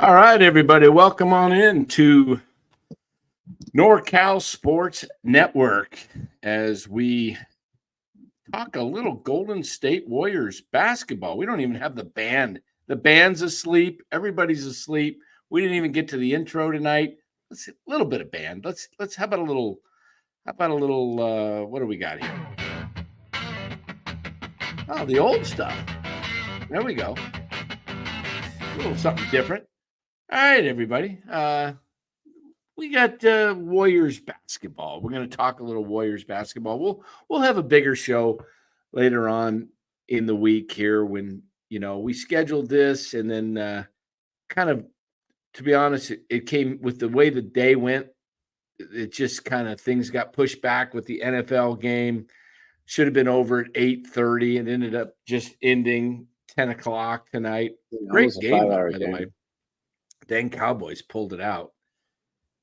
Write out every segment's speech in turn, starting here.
All right, everybody, welcome on in to NorCal Sports Network as we talk a little Golden State Warriors basketball. We don't even have the band. The band's asleep. Everybody's asleep. We didn't even get to the intro tonight. Let's a little bit of band. Let's how about a little what do we got here? Oh, the old stuff. There we go. A little something different. All right, everybody. We got Warriors basketball. We're going to talk a little Warriors basketball. We'll have a bigger show later on in the week here when we scheduled this, and then kind of, to be honest, it came with the way the day went. It just kind of things got pushed back with the NFL game. Should have been over at 8:30 and ended up just ending 10 o'clock tonight. Great game, by the way. Dang Cowboys pulled it out.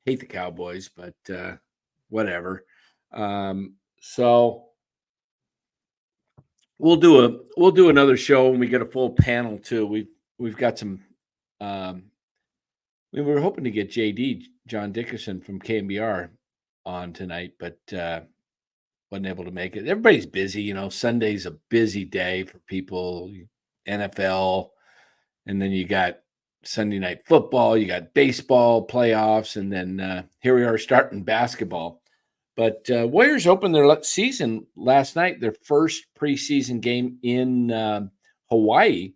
Hate the Cowboys, but whatever. So we'll do another show when we get a full panel too. We've got some. We were hoping to get JD John Dickerson from KMBR on tonight, but wasn't able to make it. Everybody's busy, Sunday's a busy day for people. NFL, and then you got Sunday night football, you got baseball playoffs, and then here we are starting basketball. But Warriors opened their season last night, their first preseason game in Hawaii.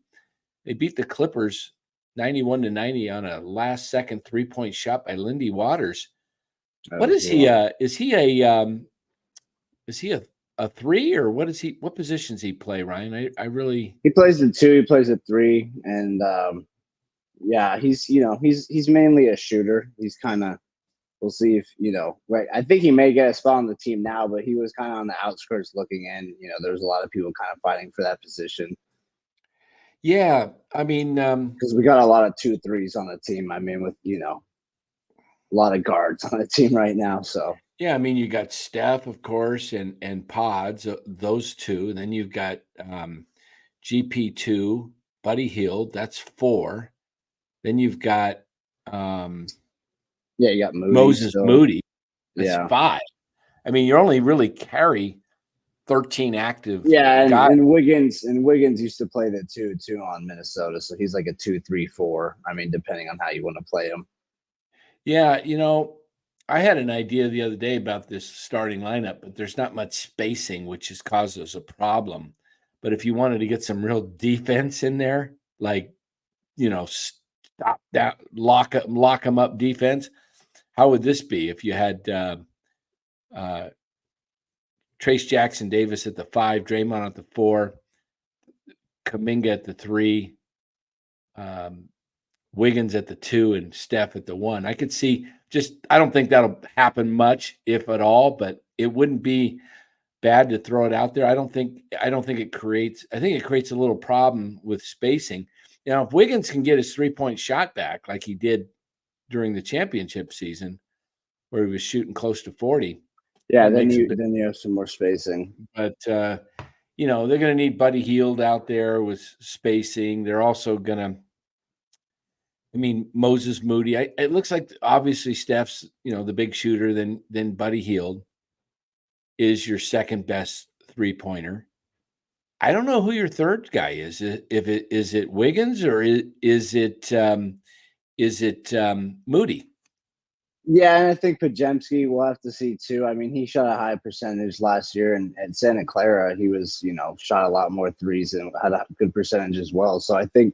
They beat the Clippers 91-90 on a last-second three-point shot by Lindy Waters. What is he? Is he a three, or what is he? What positions he play, Ryan? He plays the two. He plays the three, and yeah, he's mainly a shooter. He's kind of, we'll see if, right. I think he may get a spot on the team now, but he was kind of on the outskirts looking in. There's a lot of people kind of fighting for that position. Yeah, I mean, because we got a lot of 2-3s on the team. I mean, with a lot of guards on the team right now. So yeah, I mean, you got Steph, of course, and Pods, those two. And then you've got GP2, Buddy Hield, that's 4. Then you've got you got Moses Moody. That's 5. I mean, you only really carry 13 active. Yeah, and Wiggins used to play the 2 too on Minnesota, so he's like a 2-3-4. I mean, depending on how you want to play him. Yeah, I had an idea the other day about this starting lineup, but there's not much spacing, which has caused us a problem. But if you wanted to get some real defense in there, like stop that, lock them up defense, how would this be if you had Trace Jackson Davis at the 5, Draymond at the 4, Kuminga at the 3, Wiggins at the 2, and Steph at the 1. I could see, I don't think that'll happen much, if at all, but it wouldn't be bad to throw it out there. I think it creates a little problem with spacing. If Wiggins can get his 3-point shot back like he did during the championship season, where he was shooting close to 40. Yeah, then you have some more spacing. But they're going to need Buddy Hield out there with spacing. They're also going to, Moses Moody. It looks like obviously Steph's, the big shooter. Then Buddy Hield is your second best 3-pointer. I don't know who your third guy is. Is it Wiggins or is it Moody? Yeah, and I think Pajemski, we'll have to see too. I mean, he shot a high percentage last year, and at Santa Clara, he was, shot a lot more threes and had a good percentage as well. So I think,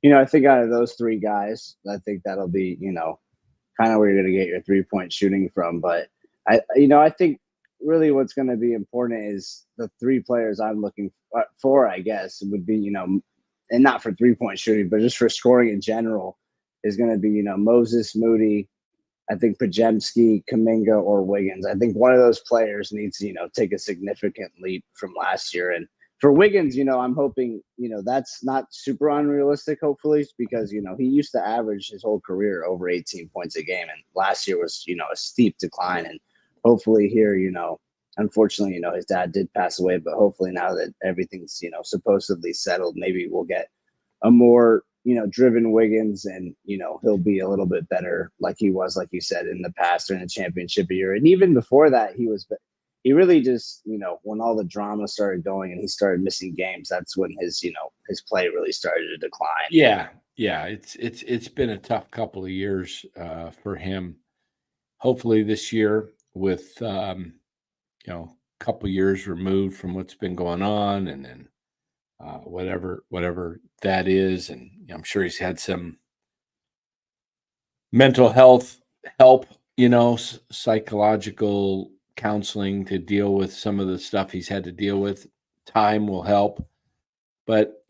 out of those 3 guys, I think that'll be, kind of where you're going to get your 3-point shooting from. But I think really what's going to be important is the 3 players I'm looking for, I guess, would be, and not for 3-point shooting, but just for scoring in general, is going to be, Moses Moody, I think Pajemski, Kuminga, or Wiggins. I think one of those players needs to, take a significant leap from last year. And for Wiggins, I'm hoping, that's not super unrealistic, hopefully, because, he used to average his whole career over 18 points a game. And last year was, a steep decline. And hopefully here, unfortunately, his dad did pass away, but hopefully now that everything's, supposedly settled, maybe we'll get a more, driven Wiggins, and, he'll be a little bit better like he was, like you said, in the past during the championship year. And even before that, he really just, when all the drama started going and he started missing games, that's when his play really started to decline. Yeah. Yeah. It's been a tough couple of years for him. Hopefully this year with, a couple years removed from what's been going on, and then whatever that is. And I'm sure he's had some mental health help, psychological counseling to deal with some of the stuff he's had to deal with. Time will help, but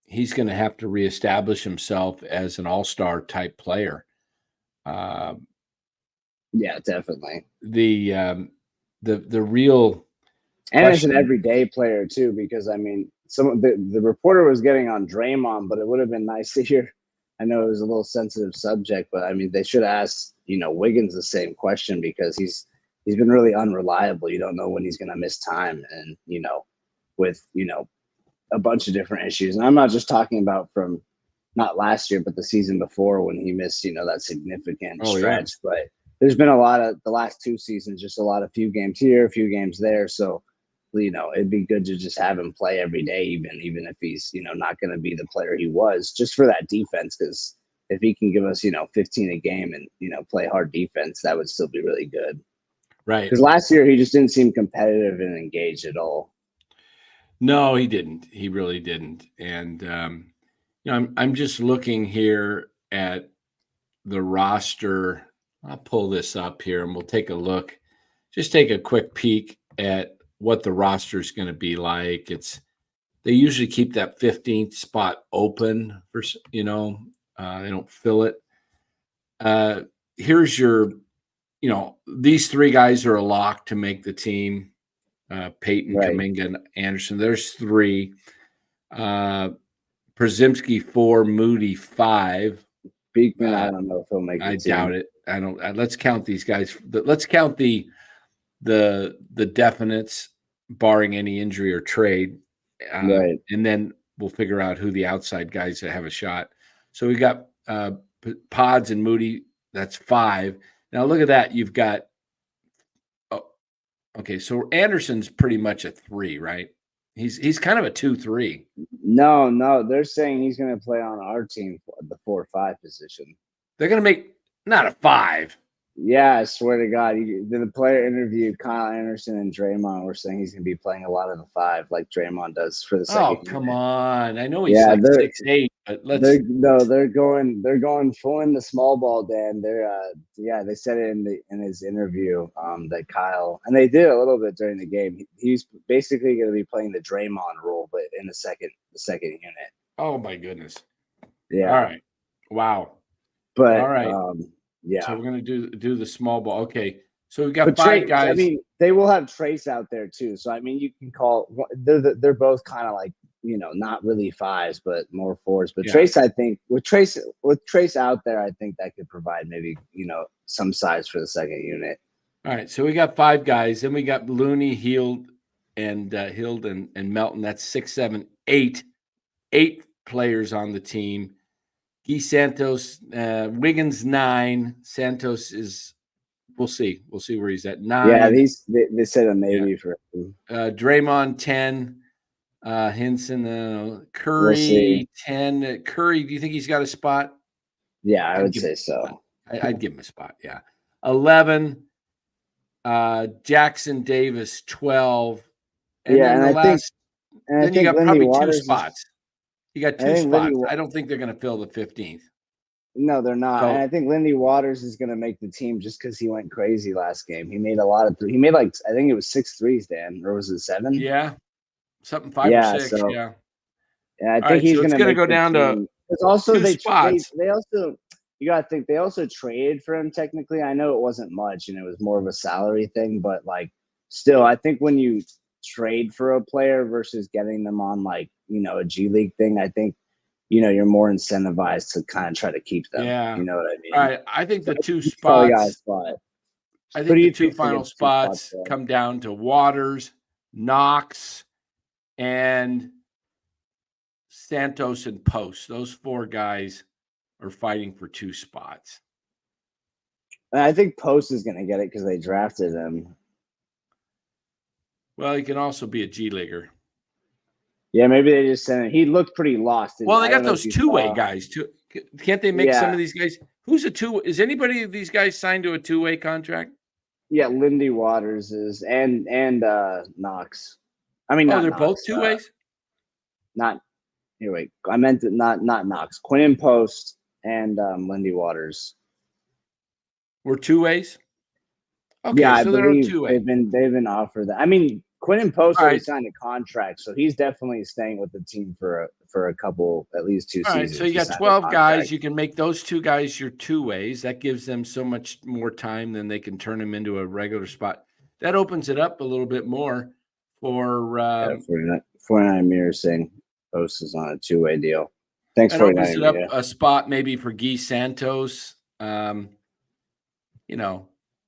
he's going to have to reestablish himself as an all-star type player. Yeah, definitely. The real And as an question, everyday player too, because I mean, some of the reporter was getting on Draymond, but it would have been nice to hear. I know it was a little sensitive subject, but I mean, they should ask Wiggins the same question, because he's been really unreliable. You don't know when he's going to miss time, and with a bunch of different issues. And I'm not just talking about from not last year, but the season before when he missed that significant Oh, yeah. stretch. But there's been a lot of the last two seasons, just a lot of few games here, a few games there. So it'd be good to just have him play every day, even if he's not going to be the player he was, just for that defense. Because if he can give us 15 a game and play hard defense, that would still be really good. Right. Because last year he just didn't seem competitive and engaged at all. No, he didn't. He really didn't. And I'm just looking here at the roster. I'll pull this up here and we'll take a look. Just take a quick peek at what the roster is going to be like. They usually keep that 15th spot open for they don't fill it. Here's your these three guys are a lock to make the team. Peyton, Right. Kuminga, and Anderson. There's three. Przimski 4, Moody 5. Beekman, I don't know if he'll make the I team. doubt it. I don't. Let's count these guys. Let's count the definites, barring any injury or trade, Right. and then we'll figure out who the outside guys that have a shot. So we got Pods and Moody. That's 5. Now look at that. You've got. Oh, okay, so Anderson's pretty much a 3, right? He's kind of a 2-3. No, they're saying he's going to play on our team for the 4-5 position. They're going to make not a 5. Yeah, I swear to God. The player interviewed Kyle Anderson and Draymond were saying he's going to be playing a lot of the 5 like Draymond does for the second unit. Come on. I know he's like 6'8", but they're going full in the small ball, Dan. They said it in his interview that Kyle, and they did a little bit during the game. He's basically going to be playing the Draymond role, but in the second unit. Oh my goodness. Yeah. All right. Wow. But all right. Yeah. So we're going to do the small ball. Okay. So we've got But 5 guys. I mean, they will have Trace out there too. So I mean, you can call they're both kind of like not really 5s, but more 4s. But yeah. Trace, I think with Trace out there, I think that could provide maybe some size for the second unit. All right. So we got 5 guys. Then we got Looney, Hield, and Melton. That's 6, 7, 8. 8 players on the team. Guy Santos, Wiggins 9. Santos is, we'll see. We'll see where he's at. 9. Yeah, they said a maybe for him. Draymond 10. Hinson, Curry 10. Curry, do you think he's got a spot? Yeah, I would say so. I'd give him a spot. Yeah. 11. Jackson Davis 12. And then the last. Then you got Lindy probably 2 spots. You got 2 spots. I don't think they're going to fill the 15th. No, they're not. And I think Lindy Waters is going to make the team just because he went crazy last game. He made a lot of He made I think it was 6 threes, Dan, or was it 7? Yeah, something 5 or 6. So, yeah. And I think he's going to go down to. It's also 2 spots. They also, you got to think, they also traded for him. Technically, I know it wasn't much, and it was more of a salary thing, but still, I think when you trade for a player versus getting them on a G League thing, I think you're more incentivized to kind of try to keep them. Yeah. You know what I mean? All right. I think the 2 spots. I think the 2 final spots come down to Waters, Knox, and Santos, and Post. Those 4 guys are fighting for 2 spots. And I think Post is going to get it because they drafted him. Well, he can also be a G Leaguer. Yeah, maybe they just sent it. He looked pretty lost. Well, they got those 2-way guys too. Can't they make some of these guys? Who's a 2? Is anybody of these guys signed to a 2-way contract? Yeah, Lindy Waters is and Knox. I mean, they're Knox, both 2-ways. Not here. Wait, I meant not Knox. Quinn Post and Lindy Waters. We're 2-ways. Okay, Yeah, so they're on 2-way. They've been offered that. I mean, Quinn Post already right. signed a contract, so he's definitely staying with the team for a couple, at least 2 All seasons. Right, so you got 12 guys. You can make those 2 guys your 2-ways. That gives them so much more time than they can turn them into a regular spot. That opens it up a little bit more for 49 Mirrors saying Post is on a 2-way deal. Thanks, that 49 opens it up a spot maybe for Guy Santos.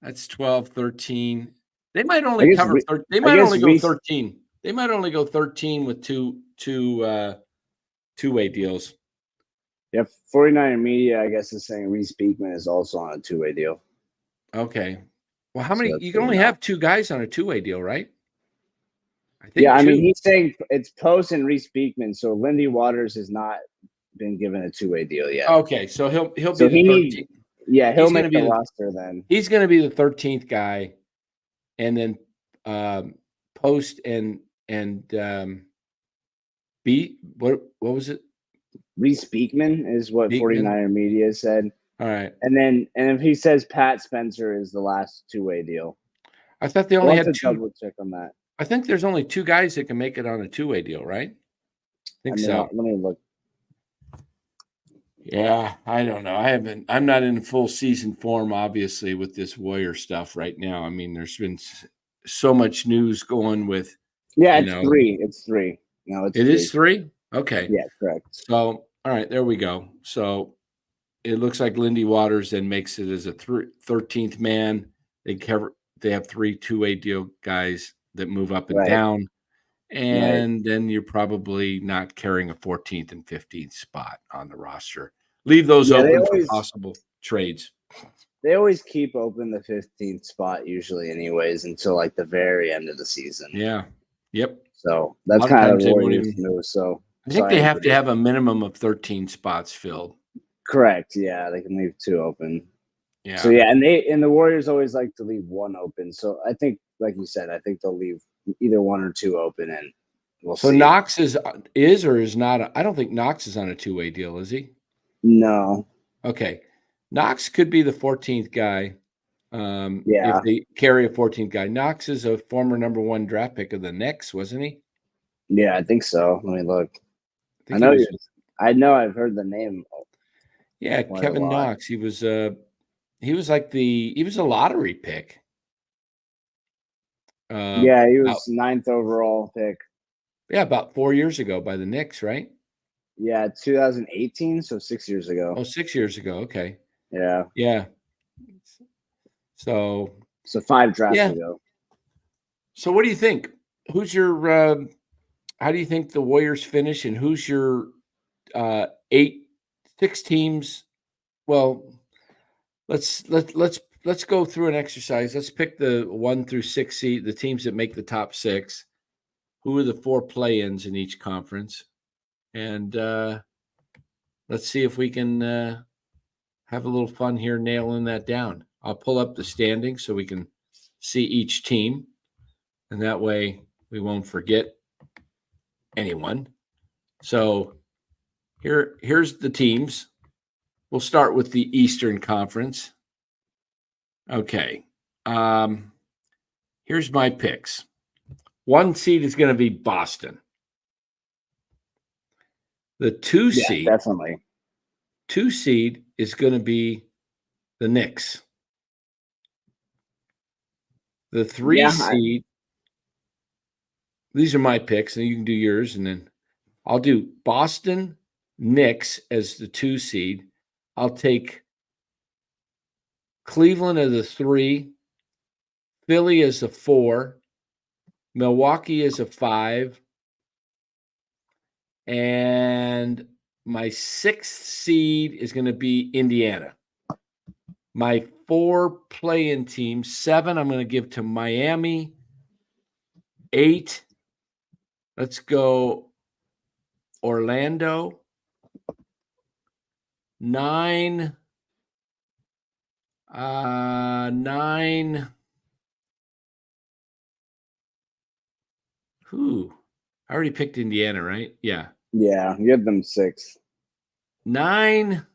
That's 12, 13. They might only cover. They might only go 13. They might only go 13 with two 2-way deals. Yeah, 49 Media, I guess, is saying Reese Beekman is also on a 2-way deal. Okay. Well, how many? You can only have 2 guys on a 2-way deal, right? I think. Yeah, I mean, he's saying it's Post and Reese Beekman, so Lindy Waters has not been given a 2-way deal yet. Okay, so he'll be the 13th. He'll make the roster then. He's going to be the 13th guy, and then Post and what was it? Reese Beekman is what 49er Media said. All right, and if he says Pat Spencer is the last 2-way deal, I thought they only had 2. Double check on that. I think there's only 2 guys that can make it on a 2-way deal, right? I think so. Let me look. Yeah, I don't know. I'm not in full season form, obviously, with this Warrior stuff right now. I mean, there's been so much news going with. Yeah, it's 3. It's 3. No, it's. It 3. is 3. Okay. Yeah, correct. So, all right, there we go. So, it looks like Lindy Waters then makes it as a 13th man. They have 3 2-way deal guys that move up and down. And then you're probably not carrying a 14th and 15th spot on the roster. Leave those open for possible trades. They always keep open the 15th spot usually anyways until like the very end of the season. Yeah. Yep. So that's kind of the Warriors move. So I think they have to have a minimum of 13 spots filled. Correct. Yeah, they can leave 2 open. Yeah. So yeah, and the Warriors always like to leave 1 open. So I think, like you said, I think they'll leave either 1 or 2 open, and we'll see. Knox is or is not. I don't think Knox is on a 2-way deal, is he? No. Okay, Knox could be the 14th guy. If they carry a 14th guy. Knox is a former number 1 draft pick of the Knicks, wasn't he? Yeah, I think so. Let me look. I know I've heard the name. Yeah, Kevin Knox. He was a lottery pick. He was 9th overall pick. Yeah, about 4 years ago by the Knicks, right? Yeah, 2018, so 6 years ago. Oh, 6 years ago. Okay. Yeah. Yeah. So 5 drafts ago. So what do you think? Who's your how do you think the Warriors finish, and who's your 6 teams? Well, let's go through an exercise. Let's pick the 1 through 6 seed, the teams that make the top 6. Who are the 4 play-ins in each conference? And let's see if we can have a little fun here nailing that down. I'll pull up the standings so we can see each team, and that way we won't forget anyone. So here's the teams. We'll start with the Eastern Conference. Okay. Here's my picks. 1 seed is going to be Boston. The 2 seed, definitely. 2 seed is going to be the Knicks. The 3 seed, these are my picks, and you can do yours, and then I'll do Boston, Knicks as the 2 seed. I'll take Cleveland as a 3, Philly as a 4, Milwaukee as a 5, And my 6th seed is going to be Indiana. My 4 play-in teams, 7 I'm going to give to Miami. 8, let's go Orlando. 9, 9. Who? I already picked Indiana, right? Yeah. Yeah, you have them 6. 9.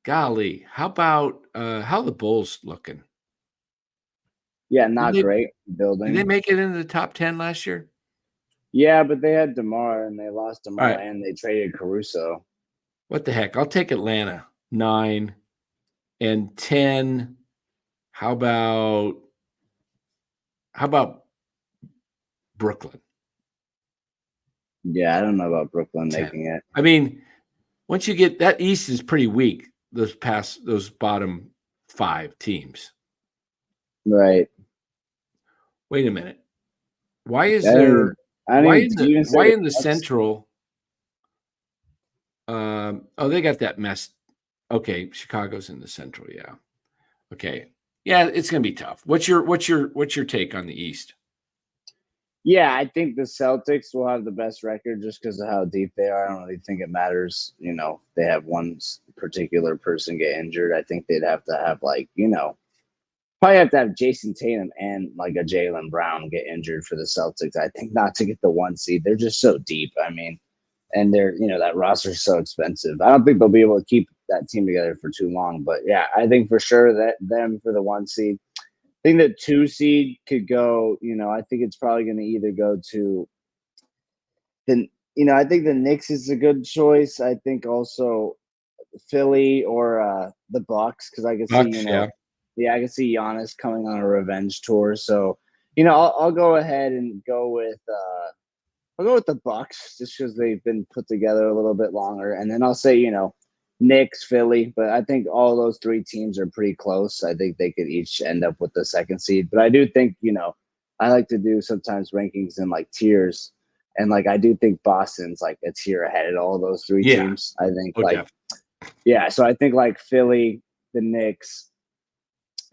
Golly, how about how the Bulls looking? Yeah, not great Did building. they make it into the top 10 last year? Yeah, but they had DeMar and they lost All DeMar right. and they traded Caruso. What the heck? I'll take Atlanta. 9 and 10. How about Brooklyn? Yeah, I don't know about Brooklyn 10. making it. I mean, once you get that East is pretty weak. Those bottom 5 teams. Right. Wait a minute. Why is I there? Why in did you even say why the in the Nets? Central? They got that mess. Okay, Chicago's in the Central. Yeah. Okay. Yeah, it's gonna be tough. What's your take on the East? Yeah, I think the Celtics will have the best record just because of how deep they are. I don't really think it matters. They have one particular person get injured. I think they'd have to have probably have to have Jason Tatum and like a Jaylen Brown get injured for the Celtics. I think not to get the 1 seed. They're just so deep. I mean, and they're that roster's so expensive. I don't think they'll be able to keep that team together for too long. But yeah, I think for sure that them for the 1 seed. I think the 2 seed could go. I think it's probably going to either go to I think the Knicks is a good choice. I think also Philly or the Bucks because I could see Bucks, yeah. yeah, I can see Giannis coming on a revenge tour. So I'll go ahead and go with I'll go with the Bucks just because they've been put together a little bit longer, and then I'll say Knicks, Philly, but I think all those 3 teams are pretty close. I think they could each end up with the 2nd seed, but I do think I like to do sometimes rankings in like tiers, and like I do think Boston's like a tier ahead of all those 3 Yeah. teams. I think Oh, like yeah, so I think like Philly, the Knicks,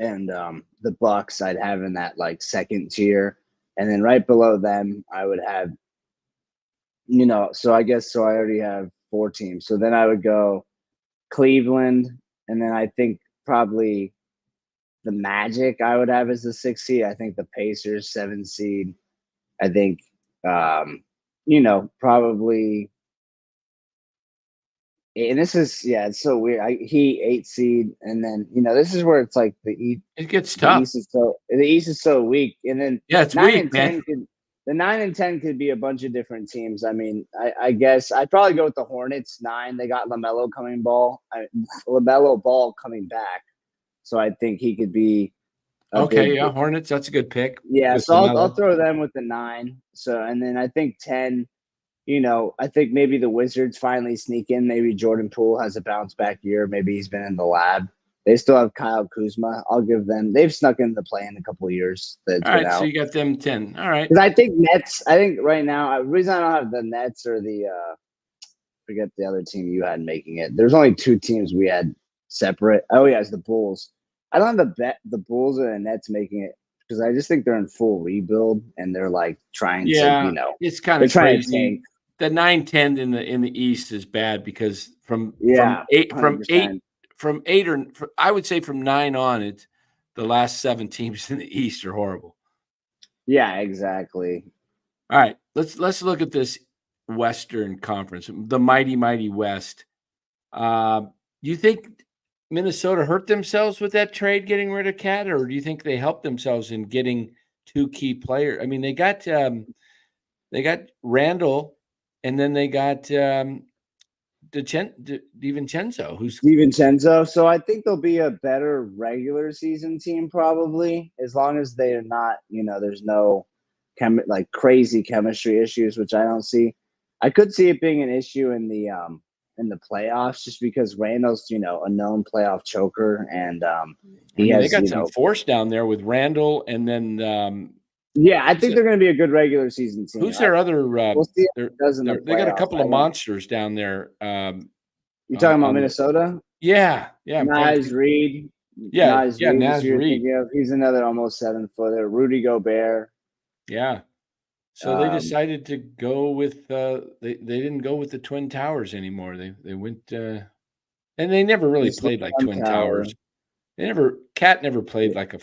and the Bucks I'd have in that like 2nd tier, and then right below them I would have so I guess I already have 4 teams. So then I would go Cleveland, and then I think probably the Magic I would have as the 6th seed. I think the Pacers 7th seed. I think probably, and this is it's so weird. Heat 8th seed, and then this is where it's like it gets the tough. East is so weak, and then Yeah, it's 9 weak, and man. 10 could the 9 and 10 could be a bunch of different teams. I mean, I guess I'd probably go with the Hornets 9. They got LaMelo Ball coming back, so I think he could be a Okay, big. yeah, Hornets. That's a good pick. Yeah, With so I'll LaMelo. throw them with the 9. So and then I think 10. I think maybe the Wizards finally sneak in. Maybe Jordan Poole has a bounce back year. Maybe he's been in the lab. They still have Kyle Kuzma. I'll give them. They've snuck in the play in a couple of years that it's All been right, so out. you got them 10. All right. Because I think Nets. I think right now, the reason I don't have the Nets or the forget the other team you had making it. There's only 2 teams we had separate. Oh yeah, it's the Bulls. I don't have the Bulls or the Nets making it because I just think they're in full rebuild and they're like trying Yeah, to it's kind they're of trying to tank. crazy. The 9-10 in the East is bad because from Yeah, 8 100%. I would say from 9 on, it's the last 7 teams in the East are horrible. Yeah, exactly. All right, let's look at this Western Conference, the mighty West. You think Minnesota hurt themselves with that trade, getting rid of Cat, or do you think they helped themselves in getting 2 key players? I mean, they got Randall, and then they got DiVincenzo, who's DiVincenzo. So I think they'll be a better regular season team probably, as long as they are not, there's no like crazy chemistry issues, which I don't see. I could see it being an issue in the playoffs just because Randall's, a known playoff choker, and I he mean, they has, got some force down there with Randall, and then Yeah, I think they're going to be a good regular season team. Who's their other? We'll see how it does in the They got a playoffs. couple of monsters down there. You talking about Minnesota? Yeah. I'm trying to Naz think. Reid. Yeah, Naz Reid is Naz who you're Reid. thinking of. He's another almost 7-footer. Rudy Gobert. Yeah. So they decided to go with they didn't go with the Twin Towers anymore. They went and they never really played like Twin Towers. Cat never played like a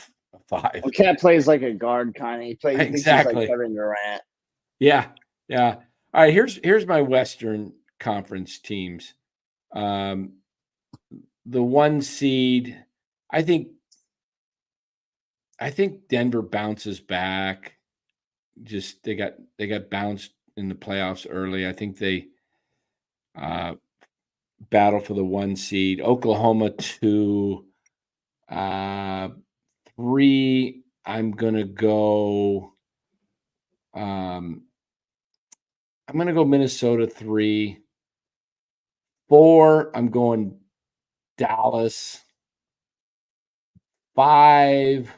five. Well, Cat plays like a guard kind of. He thinks he's like Kevin Durant. Yeah. All right, here's my Western Conference teams. The 1 seed, I think Denver bounces back. Just they got bounced in the playoffs early. I think they battle for the 1 seed. Oklahoma 2, 3. I'm gonna go. I'm gonna go Minnesota 3. 4. I'm going Dallas. 5.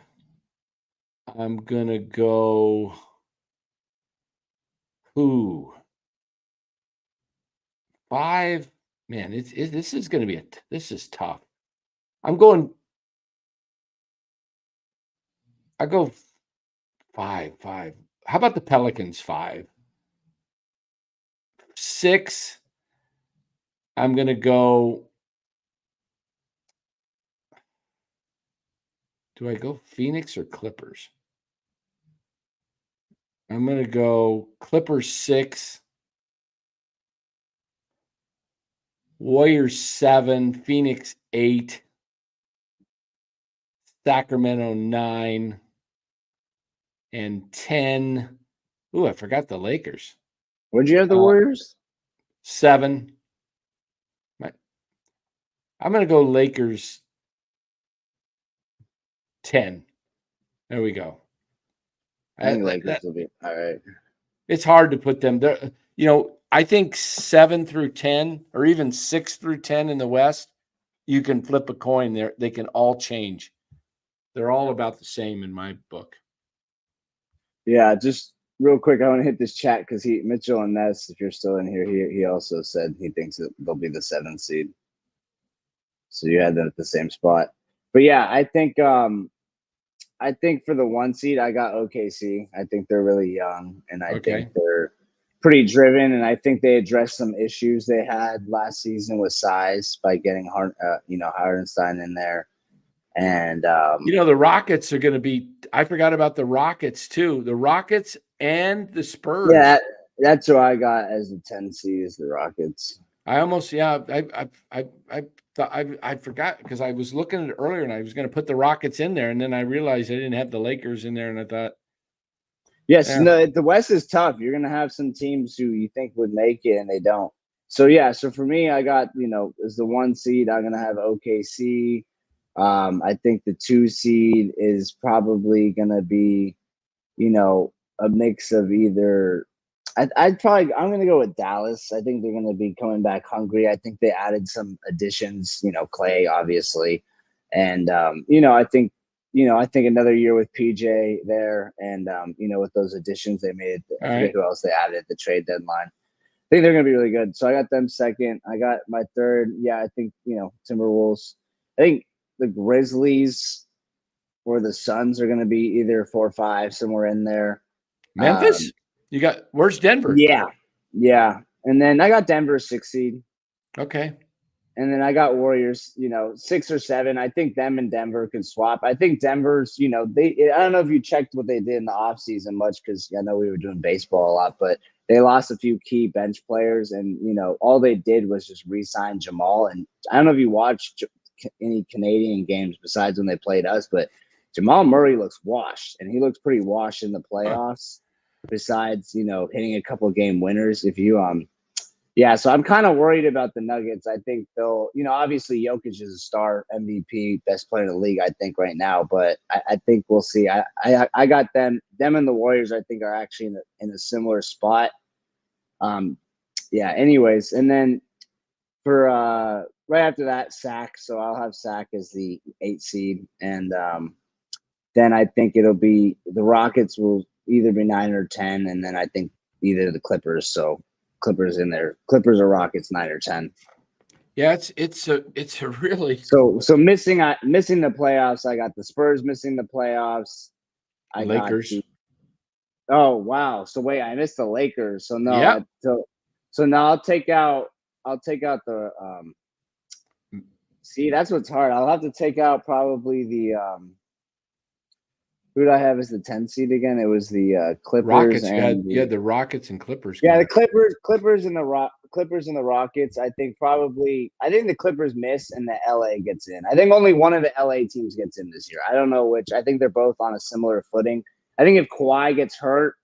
I'm gonna go. Who? 5. Man, this is going to be this is tough. I'm going. I go 5. How about the Pelicans? 5. 6. I'm going to go. Do I go Phoenix or Clippers? I'm going to go Clippers 6. Warriors 7. Phoenix 8. Sacramento 9. And 10. Ooh, I forgot the Lakers. Where'd you have the Warriors? 7. I'm going to go Lakers 10. There we go. I think Lakers will be all right. It's hard to put them there. I think 7 through 10 or even 6 through 10 in the West, you can flip a coin there. They can all change. They're all about the same in my book. Yeah, just real quick, I want to hit this chat because Mitchell and Ness, if you're still in here, he also said he thinks that they'll be the 7th seed. So you had them at the same spot. But yeah, I think for the 1 seed, I got OKC. I think they're really young, and I think they're pretty driven, and I think they addressed some issues they had last season with size by getting Hardenstein in there. And the Rockets are going to be. I forgot about the Rockets too. The Rockets and the Spurs. Yeah, that's who I got as the 10 seed is the Rockets. I almost I forgot because I was looking at it earlier and I was going to put the Rockets in there, and then I realized I didn't have the Lakers in there, and I thought. Yes, no, the West is tough. You're going to have some teams who you think would make it and they don't. So yeah, so for me, I got as the 1 seed, I'm going to have OKC. I think the 2 seed is probably going to be, a mix of either. I'm going to go with Dallas. I think they're going to be coming back hungry. I think they added some additions, Clay, obviously. And, I think another year with PJ there and, with those additions they made, I forget who else they added at the trade deadline. I think they're going to be really good. So I got them 2nd. I got my 3rd. Yeah, I think, Timberwolves. I think the Grizzlies or the Suns are going to be either 4 or 5, somewhere in there. Memphis? Where's Denver? Yeah. And then I got Denver 6 seed. Okay. And then I got Warriors, 6 or 7. I think them and Denver can swap. I think Denver's, I don't know if you checked what they did in the offseason much because I know we were doing baseball a lot, but they lost a few key bench players and, all they did was just re-sign Jamal. And I don't know if you watched any Canadian games besides when they played us, but Jamal Murray looks washed and he looks pretty washed in the playoffs besides, hitting a couple of game winners. So I'm kind of worried about the Nuggets. I think they'll, obviously Jokic is a star MVP, best player in the league, I think right now, but I think we'll see. I got them and the Warriors, I think are actually in a similar spot. Anyways. And then for, right after that, Sac. So I'll have Sac as the 8 seed. And, then I think it'll be the Rockets will either be 9 or 10, and then I think either the Clippers. So Clippers in there, Clippers or Rockets 9 or 10. Yeah, it's a really So missing the playoffs. I got the Spurs missing the playoffs. I Lakers. got oh wow. So wait, I missed the Lakers. So no, Yep. so now I'll take out the see, that's what's hard. I'll have to take out probably the who did I have as the 10 seed again? It was the Clippers Rockets. and You had the Rockets and Clippers. yeah, the Clippers and the Rockets. I think the Clippers miss and the LA gets in. I think only one of the LA teams gets in this year. I don't know which. I think they're both on a similar footing. I think if Kawhi gets hurt,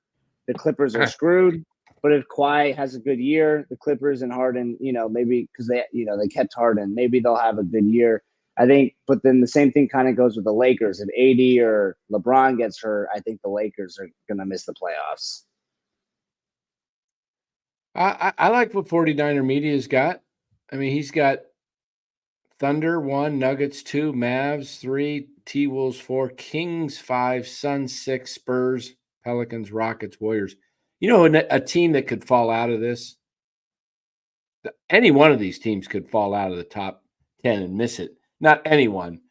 the Clippers are screwed. But if Kawhi has a good year, the Clippers and Harden, maybe because they kept Harden, maybe they'll have a good year. I think, but then the same thing kind of goes with the Lakers. If AD or LeBron gets hurt, I think the Lakers are going to miss the playoffs. I like what 49er Media's got. I mean, he's got Thunder 1, Nuggets 2, Mavs 3, T-Wolves 4, Kings 5, Suns 6, Spurs, Pelicans, Rockets, Warriors. A team that could fall out of this, any one of these teams could fall out of the top 10 and miss it. Not anyone,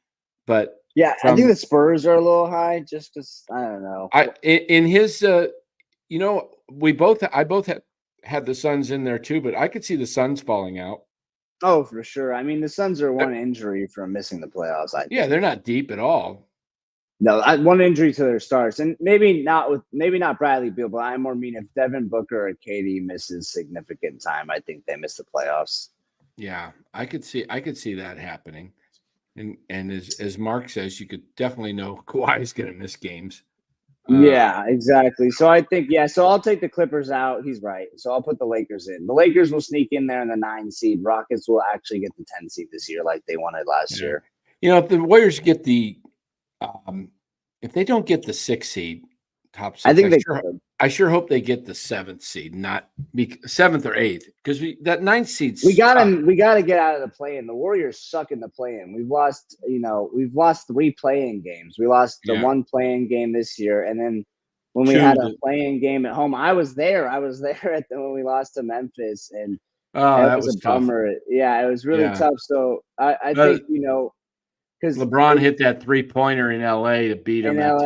but yeah, I think the Spurs are a little high just because I don't know. In his, I both had the Suns in there too, but I could see the Suns falling out. Oh, for sure. I mean, the Suns are one injury from missing the playoffs. Yeah, they're not deep at all. No, one injury to their stars, and maybe not Bradley Beal, but I more mean if Devin Booker or KD misses significant time, I think they miss the playoffs. Yeah, I could see that happening, and as Mark says, you could definitely know Kawhi's going to miss games. Yeah, exactly. So I think So I'll take the Clippers out. He's right. So I'll put the Lakers in. The Lakers will sneak in there in the 9 seed. Rockets will actually get the 10 seed this year, like they wanted last year. If the Warriors get if they don't get the 6 seed, top 6, I think I sure hope they get the 7th seed, not 7th or 8th, because that 9th seed. We gotta get out of the play-in. The Warriors suck in the play-in. We've lost 3 play-in games. We lost the 1 play-in game this year, and then when we had a play-in game at home, I was there when we lost to Memphis, and that was a tough. bummer. Yeah, it was really tough. So I think because LeBron hit that 3-pointer in LA to beat him. In LA,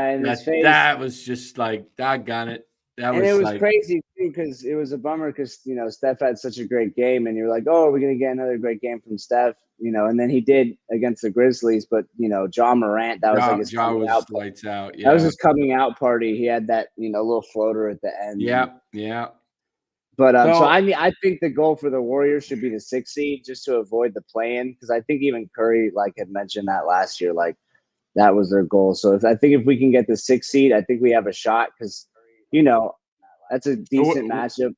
in his face. That was just like, doggone it. It was crazy too because it was a bummer because Steph had such a great game, and you're like, oh, we're gonna get another great game from Steph, and then he did against the Grizzlies, but John Morant, that was his coming out. Lights out. Yeah, that was his coming out party. He had that little floater at the end. Yeah. But so I think the goal for the Warriors should be the 6 seed just to avoid the play-in, because I think even Curry had mentioned that last year, that was their goal. So if we can get the 6 seed, I think we have a shot because that's a decent matchup.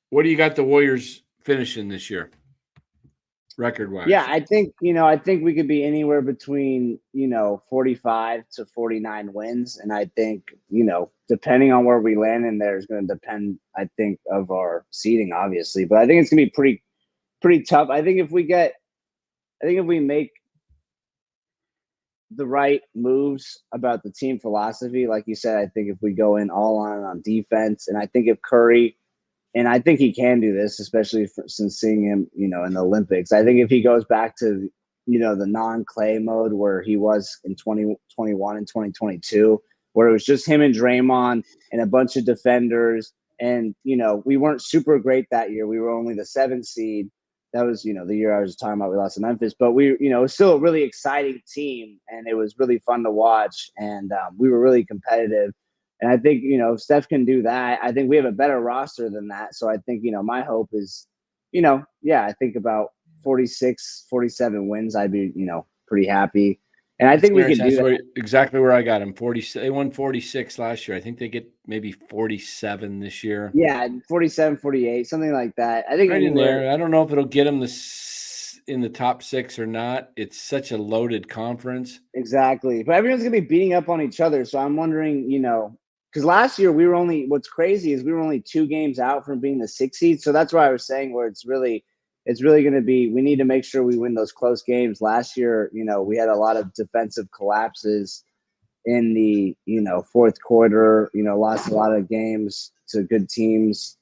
What do you got the Warriors finishing this year, record-wise? Yeah, I think we could be anywhere between 45 to 49 wins, and I think depending on where we land in there is going to depend, I think, of our seeding, obviously. But I think it's going to be pretty tough. I think if we make the right moves about the team philosophy, like you said, I think if we go in all on defense, and I think if Curry, and I think he can do this, especially since seeing him, in the Olympics. I think if he goes back to, the non-Clay mode where he was in 2021 and 2022, where it was just him and Draymond and a bunch of defenders, and we weren't super great that year. We were only the 7th seed. That was, the year I was talking about. We lost to Memphis, but we, it was still a really exciting team, and it was really fun to watch, and we were really competitive. And I think, if Steph can do that, I think we have a better roster than that. So I think, my hope is, I think about 46, 47 wins. I'd be, pretty happy. And I think we can do that. Exactly where I got them. 40. They won 46 last year. I think they get maybe 47 this year. Yeah, 47, 48, something like that. I think right in there. I don't know if it'll get them in the top 6 or not. It's such a loaded conference. Exactly. But everyone's going to be beating up on each other. So I'm wondering, because last year what's crazy is we were only 2 games out from being the 6 seed. So that's why I was saying where it's really going to be, we need to make sure we win those close games. Last year, we had a lot of defensive collapses. in the, fourth quarter, lost a lot of games to good teams.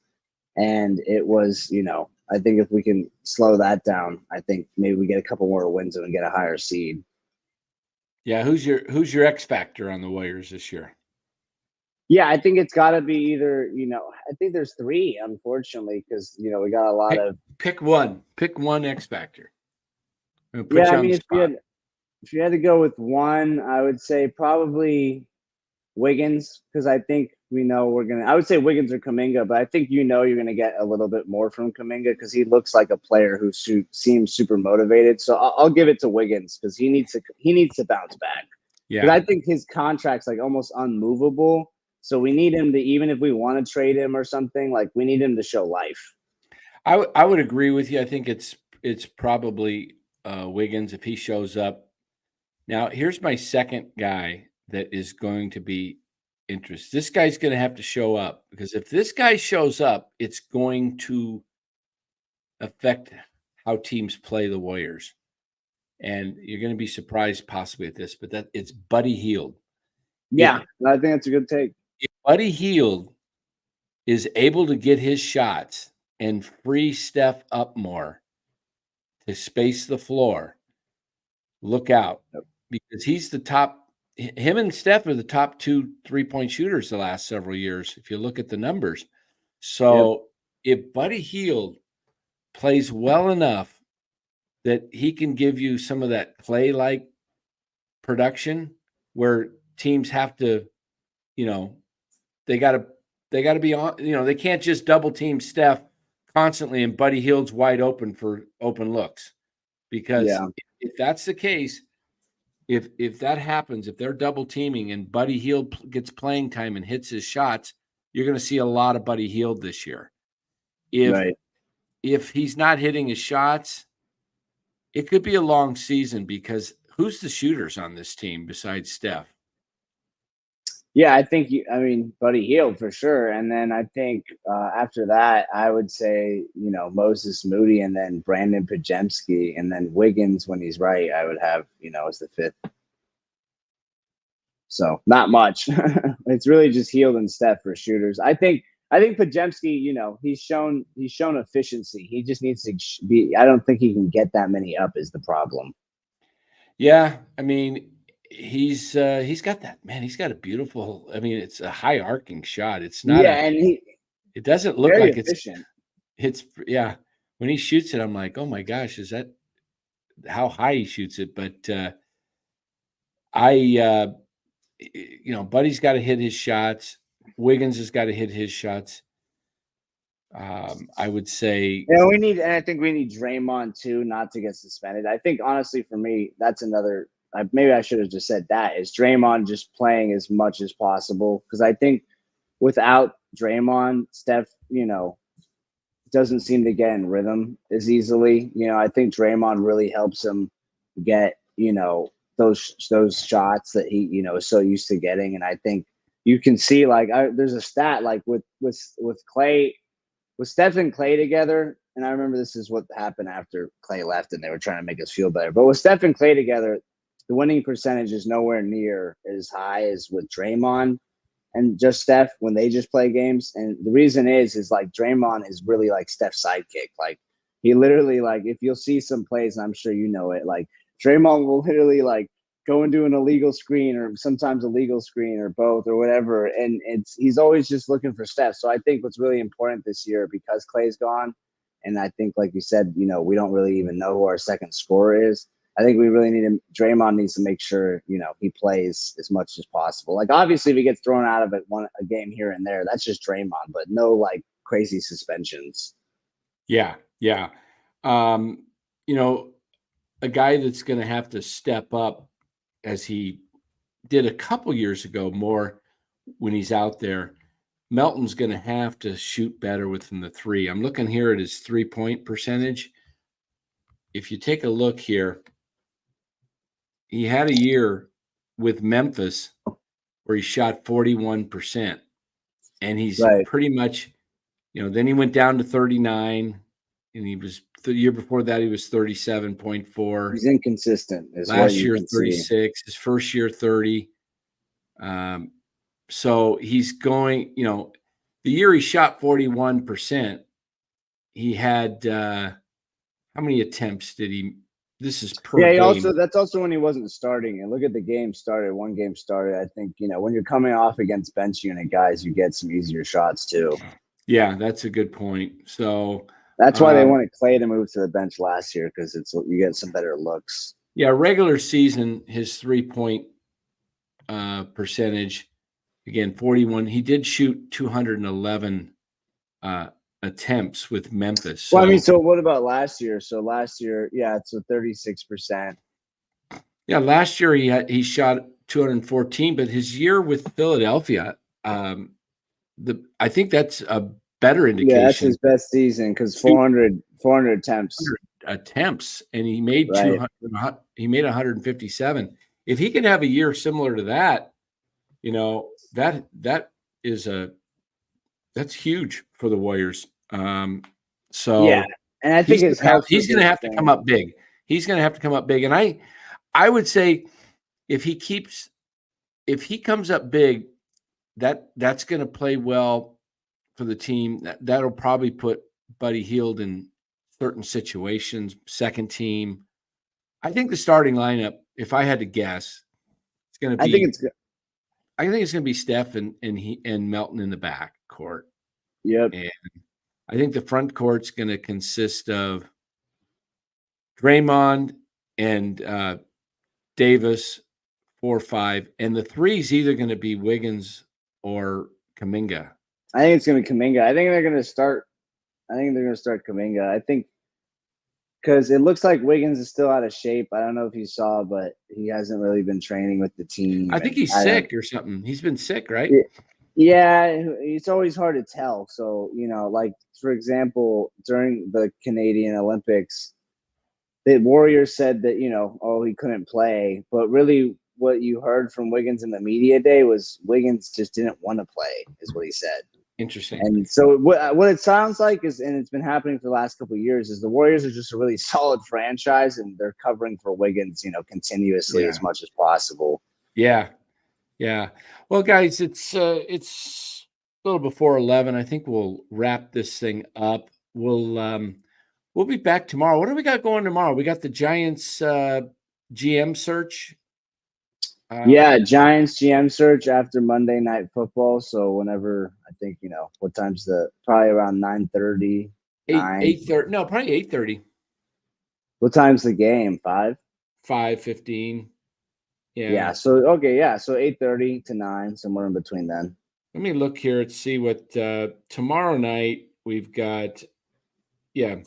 And it was, I think if we can slow that down, I think maybe we get a couple more wins and we get a higher seed. Yeah, who's your X factor on the Warriors this year? Yeah, I think it's got to be either, I think there's three, unfortunately, because, we got a lot of. Pick one. Pick one X factor. I'm gonna put Yeah, you I on mean, the spot. if you had to go with one, I would say probably Wiggins, because I think I would say Wiggins or Kuminga, but I think you're going to get a little bit more from Kuminga because he looks like a player who seems super motivated. So I'll give it to Wiggins because he needs to bounce back. Because Yeah. I think his contract's like almost unmovable. So we need him to, even if we want to trade him or something, like we need him to show life. I would agree with you. I think it's probably Wiggins if he shows up. Now, here's my second guy that is going to be interesting. This guy's going to have to show up because if this guy shows up, it's going to affect how teams play the Warriors. And you're going to be surprised possibly at this, but it's Buddy Hield. Yeah, I think that's a good take. If Buddy Hield is able to get his shots and free Steph up more to space the floor, look out. Because he's the top. Him and Steph are the top 2 3-point shooters the last several years, if you look at the numbers. So if Buddy Hield plays well enough that he can give you some of that Clay-like production where teams have to, they got to be on, they can't just double team Steph constantly and Buddy Hield's wide open for open looks. Because if that's the case, if that happens, if they're double teaming and Buddy Hield gets playing time and hits his shots, you're going to see a lot of Buddy Hield this year. If he's not hitting his shots, it could be a long season because who's the shooters on this team besides Steph? Yeah, I think Buddy Hield for sure, and then I think after that, I would say Moses Moody, and then Brandon Pajemski, and then Wiggins when he's right. I would have as the fifth. So not much. It's really just Hield and Steph for shooters. I think Pajemski, he's shown efficiency. He just needs to be. I don't think he can get that many up is the problem. Yeah, I mean, he's got that, man. He's got a beautiful. I mean, it's a high arcing shot. It's not. Yeah, and it doesn't look like efficient. It's yeah. When he shoots it, I'm like, oh my gosh, is that how high he shoots it? But Buddy's got to hit his shots. Wiggins has got to hit his shots. I would say. Yeah, I think we need Draymond too, not to get suspended. I think honestly, for me, that's another. Maybe I should have just said that is Draymond just playing as much as possible because I think without Draymond, Steph, doesn't seem to get in rhythm as easily. I think Draymond really helps him get those shots that he is so used to getting, and I think you can see there's a stat like with Clay. With Steph and Clay together, and I remember this is what happened after Clay left and they were trying to make us feel better. But with Steph and Clay together, the winning percentage is nowhere near as high as with Draymond and just Steph when they just play games. And the reason is like Draymond is really like Steph's sidekick. Like he literally if you'll see some plays, and I'm sure you know it, like Draymond will literally go and do an illegal screen or sometimes a legal screen or both or whatever. And he's always just looking for Steph. So I think what's really important this year because Clay's gone, and I think, like you said, we don't really even know who our second scorer is. I think we really need him. Draymond needs to make sure, he plays as much as possible. Like, obviously, if he gets thrown out of it a game here and there, that's just Draymond, but no, crazy suspensions. Yeah. A guy that's going to have to step up as he did a couple years ago more when he's out there. Melton's going to have to shoot better within the three. I'm looking here at his 3-point percentage. If you take a look here, he had a year with Memphis where he shot 41%. And he's pretty much, then he went down to 39, and he was the year before that, he was 37.4. He's inconsistent. Last year, 36. His first year, 30. So he's going, the year he shot 41%, he had how many attempts did he? This is per game. That's also when he wasn't starting. And look at the game started. One game started. I think, when you're coming off against bench unit guys, you get some easier shots too. Yeah, that's a good point. So that's why they wanted Clay to move to the bench last year, because you get some better looks. Yeah, regular season, his 3-point percentage, again, 41. He did shoot 211 attempts with Memphis. So, so what about last year? So last year, it's a 36%. Yeah, last year he shot 214, but his year with Philadelphia, I think that's a better indication. Yeah, that's his best season, because 400 attempts. 400 attempts, and he made 200. He made 157. If he can have a year similar to that, that's huge for the Warriors. So yeah, and I think he's going to have to come up big. He's going to have to come up big, and I would say if he comes up big, that's going to play well for the team. That'll probably put Buddy Hield in certain situations, second team. I think the starting lineup, if I had to guess, it's going to be. I think it's going to be Steph and Melton in the back court. Yep. And I think the front court's going to consist of Draymond and Davis, 4-5, and the three's either going to be Wiggins or Kuminga. I think it's going to be Kuminga. I think they're going to start Kuminga. I think because it looks like Wiggins is still out of shape. I don't know if you saw, but he hasn't really been training with the team. I think he's sick or something. He's been sick, right? Yeah, it's always hard to tell. So, like, for example, during the Canadian Olympics, the Warriors said that, he couldn't play. But really what you heard from Wiggins in the media day was Wiggins just didn't want to play, is what he said. Interesting. And so what it sounds like is, and it's been happening for the last couple of years, is the Warriors are just a really solid franchise, and they're covering for Wiggins, continuously as much as possible. Yeah. Yeah. Well, guys, it's a little before 11. I think we'll wrap this thing up. We'll be back tomorrow. What do we got going tomorrow? We got the Giants GM search. Giants GM search after Monday Night Football. So whenever, I think, what time's probably around 9:30. 8:30. No, probably 8:30. What time's the game? 5? 5:15. Yeah. So 8:30 to 9, somewhere in between then. Let me look here and see what tomorrow night we've got. Yeah,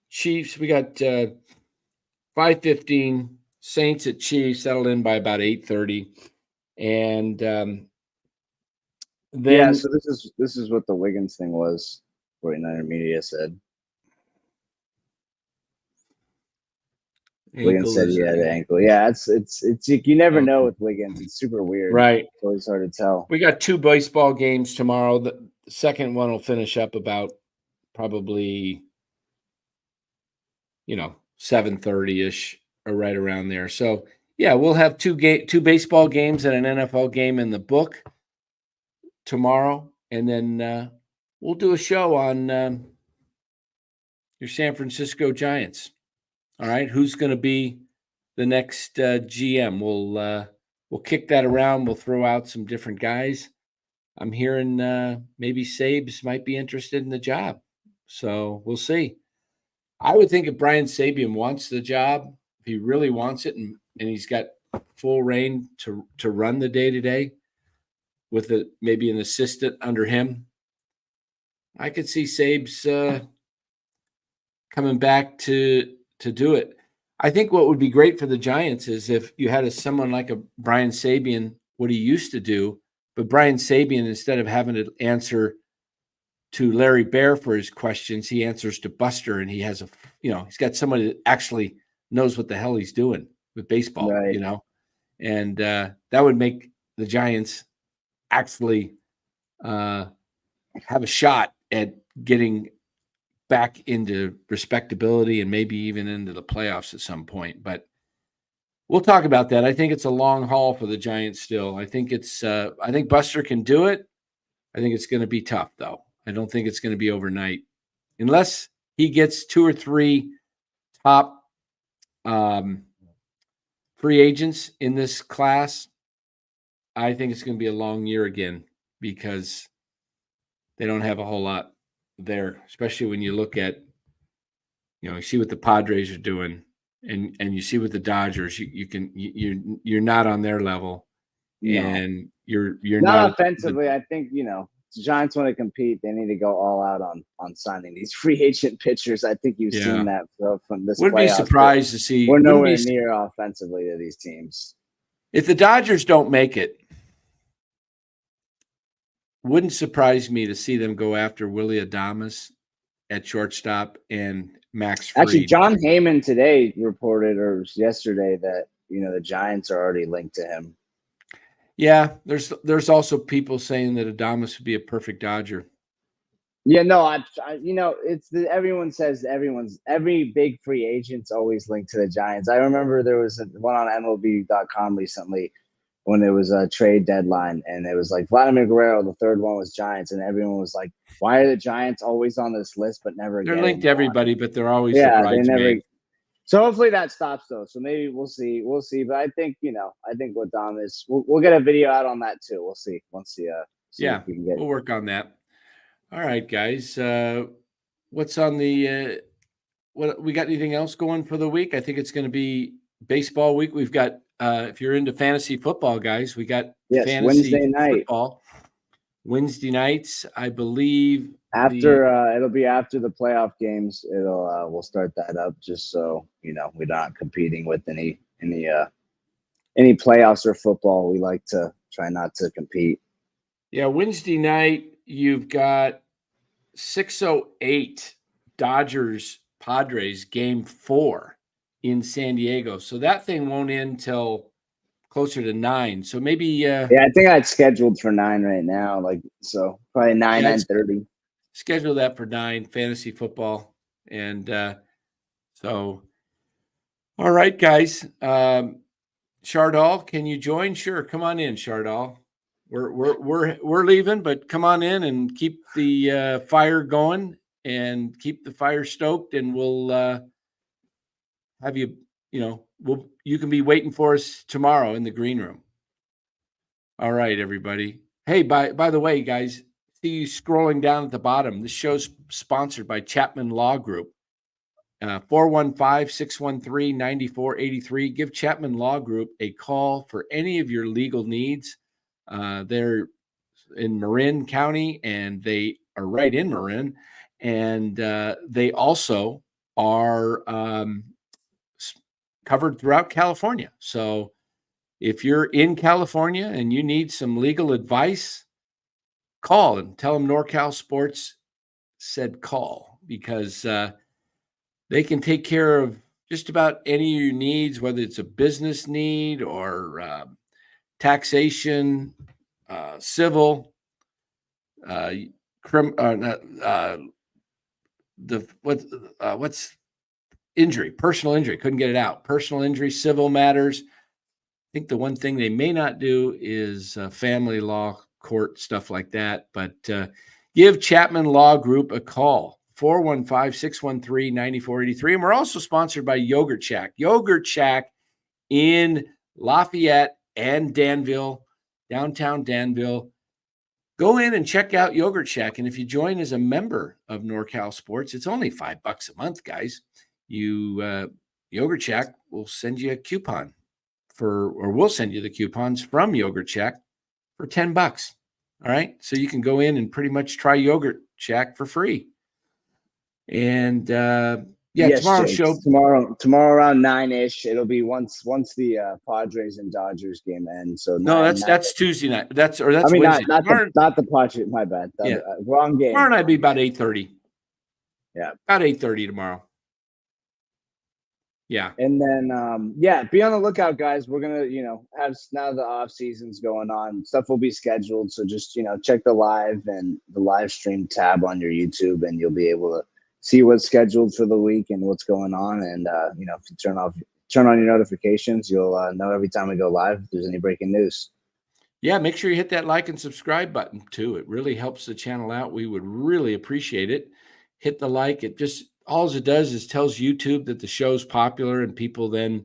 Chiefs. We got 5:15. Saints at Chiefs. That'll end by about 8:30, and then. So this is what the Wiggins thing was. 49er Media said. Wiggins said he had an ankle. Yeah, it's you never know with Wiggins. It's super weird. Right. It's always hard to tell. We got 2 baseball games tomorrow. The second one will finish up about probably 7:30-ish or right around there. So yeah, we'll have 2 baseball games and an NFL game in the book tomorrow, and then we'll do a show on your San Francisco Giants. All right, who's going to be the next GM? We'll kick that around. We'll throw out some different guys. I'm hearing maybe Sabes might be interested in the job, so we'll see. I would think if Brian Sabian wants the job, if he really wants it, and he's got full reign to run the day-to-day with maybe an assistant under him, I could see Sabes coming back to do it. I think what would be great for the Giants is if you had someone like a Brian Sabian, what he used to do, but Brian Sabian, instead of having to answer to Larry Bear for his questions, he answers to Buster, and he has he's got somebody that actually knows what the hell he's doing with baseball, right. And that would make the Giants actually have a shot at getting back into respectability and maybe even into the playoffs at some point. But we'll talk about that. I think it's a long haul for the Giants still. I think I think Buster can do it. I think it's going to be tough, though. I don't think it's going to be overnight. Unless he gets 2 or 3 top free agents in this class, I think it's going to be a long year again because they don't have a whole lot there, especially when you look at, you see what the Padres are doing and you see what the Dodgers, you're not on their level. No. And you're not offensively. I think, the Giants want to compete. They need to go all out on signing these free agent pitchers. I think you've seen that from this. Wouldn't be surprised to see. We're nowhere near offensively to these teams. If the Dodgers don't make it, wouldn't surprise me to see them go after Willie Adames at shortstop and Max Fried. Actually, John Heyman today reported, or yesterday, that the Giants are already linked to him. Yeah, there's also people saying that Adames would be a perfect Dodger. Yeah, no, everyone says every big free agent's always linked to the Giants. I remember there was one on MLB.com recently when it was a trade deadline, and it was like Vladimir Guerrero, the third one was Giants, and everyone was like, "Why are the Giants always on this list but never?" They're linked to everybody, but they're always the bridesmaid. So hopefully that stops though. So maybe we'll see. But I think what Dom is, we'll get a video out on that too. We'll see. Yeah, we'll work on that. All right, guys. What's on the what we got? Anything else going for the week? I think it's going to be baseball week. We've got if you're into fantasy football, guys, we got fantasy Wednesday night football. Wednesday nights, I believe. It'll be after the playoff games. We'll start that up just so we're not competing with any playoffs or football. We like to try not to compete. Yeah, Wednesday night you've got 6:08 Dodgers Padres game 4 in San Diego. So that thing won't end till closer to 9. So maybe I think I'd scheduled for 9 right now. So probably 9:30. Schedule that for 9 fantasy football. And so all right, guys. Shardal, can you join? Sure, come on in, Shardal. We're leaving, but come on in and keep the fire going and keep the fire stoked, and we'll have you. You can be waiting for us tomorrow in the green room. All right, everybody. Hey, by the way, guys, see you scrolling down at the bottom. This show's sponsored by Chapman Law Group. 415-613-9483. Give Chapman Law Group a call for any of your legal needs. They're in Marin County, and they are right in Marin. And they also are covered throughout California. So if you're in California and you need some legal advice, call and tell them NorCal Sports said call, because they can take care of just about any of your needs, whether it's a business need or taxation, civil, what's injury, personal injury, couldn't get it out, personal injury, civil matters. I think the one thing they may not do is family law, court, stuff like that. But give Chapman Law Group a call, 415-613-9483. And we're also sponsored by Yogurt Shack. Yogurt Shack in Lafayette and Danville, downtown Danville. Go in and check out Yogurt Shack. And if you join as a member of NorCal Sports, it's only $5 a month, guys. Yogurt Shack will send you a coupon we'll send you the coupons from Yogurt Shack for $10. All right. So you can go in and pretty much try Yogurt Shack for free. And tomorrow's show. Tomorrow around 9-ish. It'll be once the Padres and Dodgers game ends. So that's Tuesday night. That's Wednesday. Not the Padres. My bad. Wrong game. Tomorrow night be about 8:30. Yeah, about 8:30 tomorrow. Yeah. And then, be on the lookout, guys. We're going to, have now the off season's going on. Stuff will be scheduled. So just, check the live and the live stream tab on your YouTube, and you'll be able to see what's scheduled for the week and what's going on. And, if you turn turn on your notifications. You'll know every time we go live if there's any breaking news. Yeah, make sure you hit that like and subscribe button too. It really helps the channel out. We would really appreciate it. Hit the like. It just, all it does is tells YouTube that the show's popular, and people then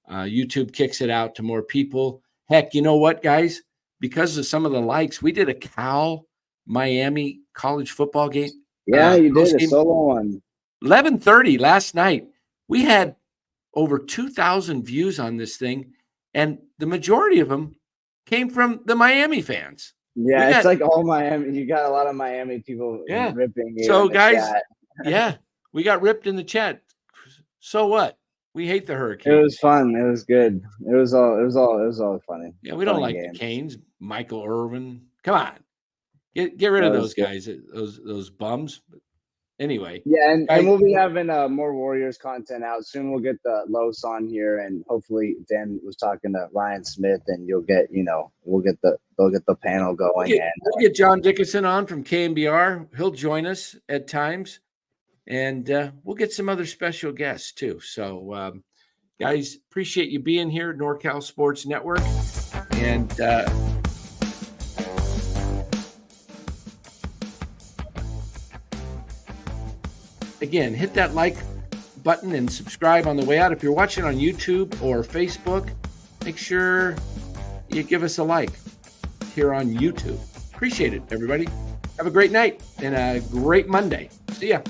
YouTube kicks it out to more people. Heck, you know what, guys? Because of some of the likes, we did a Cal Miami college football game. Yeah, you did a solo one. 11:30 last night. We had over 2,000 views on this thing, and the majority of them came from the Miami fans. Yeah, it's like all Miami. You got a lot of Miami people ripping you. So, guys, yeah, we got ripped in the chat. So what? We hate the Hurricanes. It was fun. It was good. It was all funny. Yeah, we don't like the Canes. Michael Irvin. Come on. Get rid of those guys, those bums. But anyway. Yeah, and we'll be having more Warriors content out soon. We'll get the Los on here, and hopefully Dan was talking to Ryan Smith, and you'll get, they'll get the panel going. We'll get John Dickinson on from KMBR. He'll join us at times. And we'll get some other special guests too. So, guys, appreciate you being here, NorCal Sports Network. And again, hit that like button and subscribe on the way out. If you're watching on YouTube or Facebook, make sure you give us a like here on YouTube. Appreciate it, everybody. Have a great night and a great Monday. See ya.